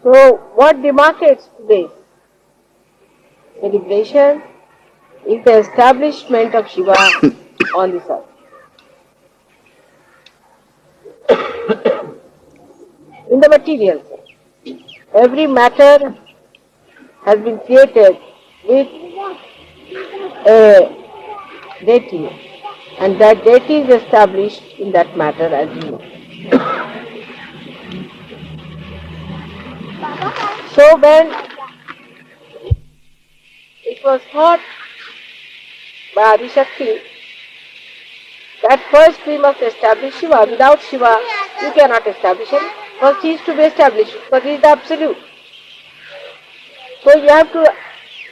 So what demarcates today's celebration is the establishment of Shiva on this earth. In the material sense, every matter has been created with a deity, and that deity is established in that matter, as you know. So when it was thought by Adi Shakti that first we must establish Shiva. Without Shiva, you cannot establish him. First he is to be established, because he is the absolute. So you have to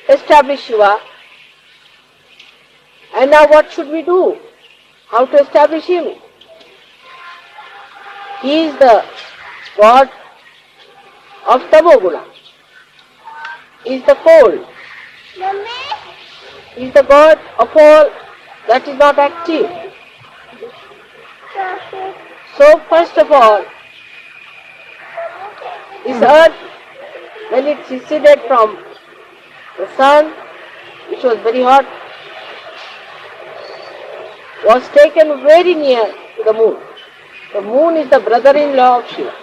establish Shiva. And now what should we do? How to establish him? He is the God of Tamoguna. He is the cold. He is the God of all that is not active. So first of all, this earth, when it receded from the sun, which was very hot, was taken very near to the moon. The moon is the brother-in-law of Shiva.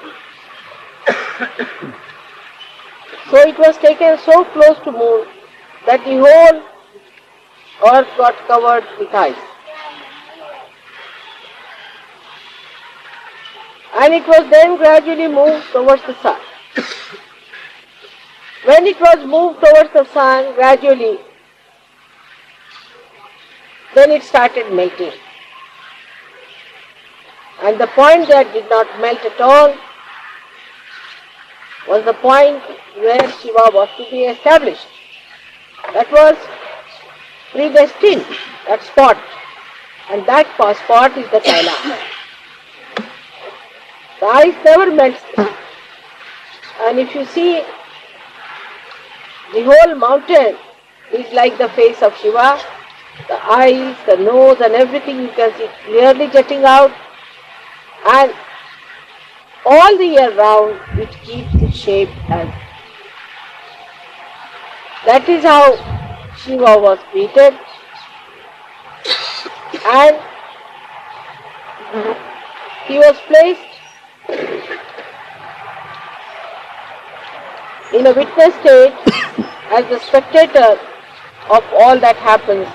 So it was taken so close to moon that the whole earth got covered with ice. And it was then gradually moved towards the sun. When it was moved towards the sun gradually, then it started melting. And the point that did not melt at all was the point where Shiva was to be established. That was predestined, that spot. And that spot is the Kailash. The ice never melts there. And if you see, the whole mountain is like the face of Shiva. The eyes, the nose and everything you can see clearly jetting out. And all the year round it keeps its shape as. That is how Shiva was created. And he was placed in a witness state as the spectator of all that happens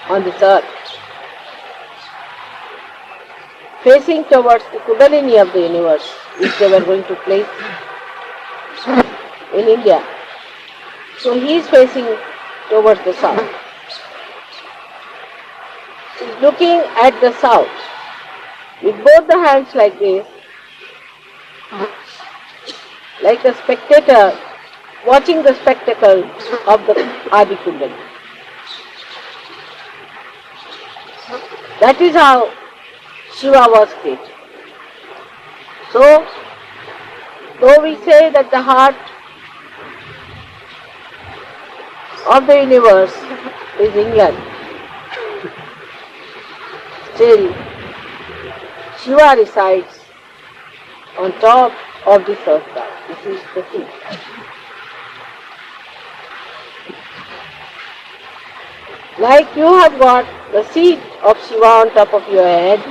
on this earth, facing towards the Kundalini of the universe, which they were going to place in India. So he is facing towards the south. He is looking at the south with both the hands like this, like a spectator watching the spectacle of the Adi Kundalini. That is how Shiva was created. So, though we say that the heart of the universe is England, still Shiva resides on top of this earth. This is the thing. Like you have got the seat of Shiva on top of your head,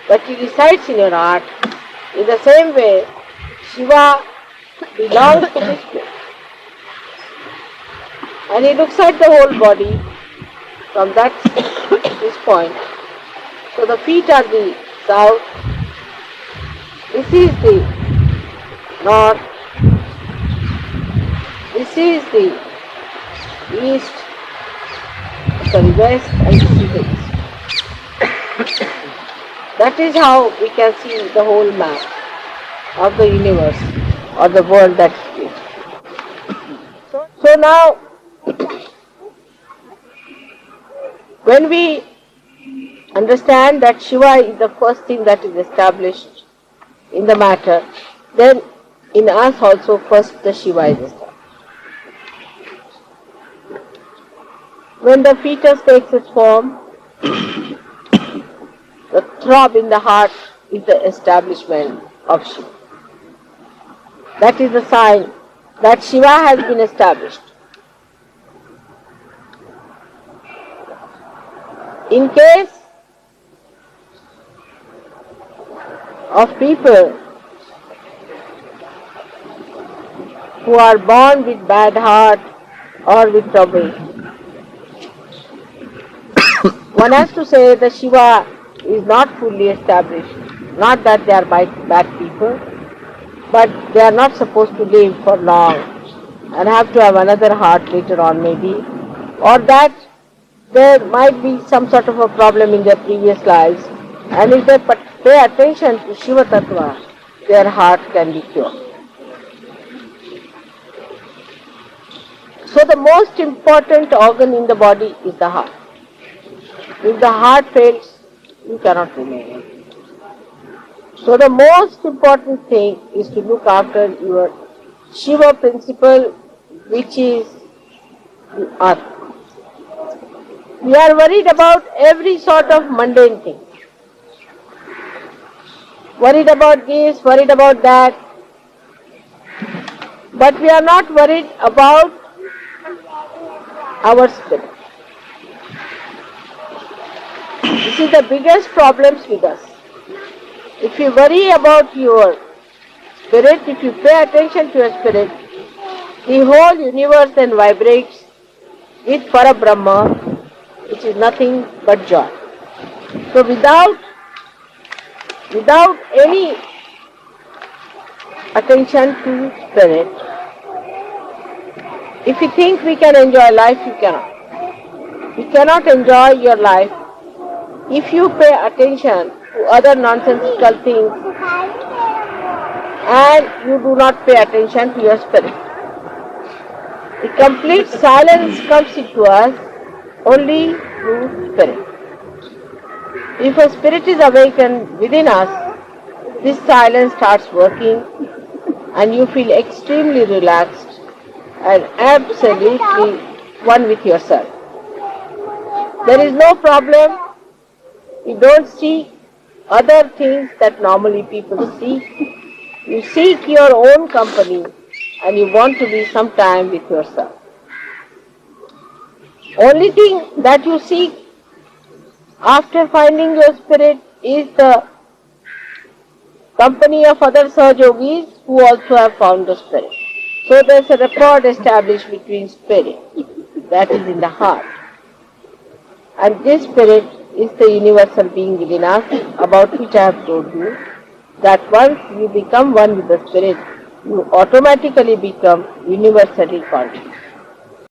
but he resides in your heart. In the same way, Shiva belongs to this place. And he looks at the whole body from this point. So the feet are the south, this is the north, this is the east, sorry, west, and this is the east. That is how we can see the whole map of the universe or the world that is. So now, when we understand that Shiva is the first thing that is established in the matter, then in us also first the Shiva is established. When the fetus takes its form, the throb in the heart is the establishment of Shiva. That is the sign that Shiva has been established. In case of people who are born with bad heart or with trouble, one has to say that Shiva is not fully established. Not that they are bad people, but they are not supposed to live for long and have to have another heart later on maybe, or that there might be some sort of a problem in their previous lives, and if they pay attention to Shiva Tattva, their heart can be cured. So the most important organ in the body is the heart. If the heart fails, you cannot remain. So the most important thing is to look after your Shiva principle, which is the earth. We are worried about every sort of mundane thing. Worried about this, worried about that. But we are not worried about our spirit. This is the biggest problems with us. If you worry about your spirit, if you pay attention to your spirit, the whole universe then vibrates with Parabrahma, which is nothing but joy. So without any attention to spirit, if you think we can enjoy life, you cannot. You cannot enjoy your life if you pay attention to other nonsensical things and you do not pay attention to your spirit. The complete silence comes into us only through spirit. If a spirit is awakened within us, this silence starts working and you feel extremely relaxed and absolutely one with yourself. There is no problem. You don't see other things that normally people see. You seek your own company and you want to be some time with yourself. Only thing that you seek after finding your spirit is the company of other Sahajogis who also have found the spirit. So there is a rapport established between spirit, that is in the heart. And this spirit is the universal being within us, about which I have told you, that once you become one with the spirit, you automatically become universally conscious.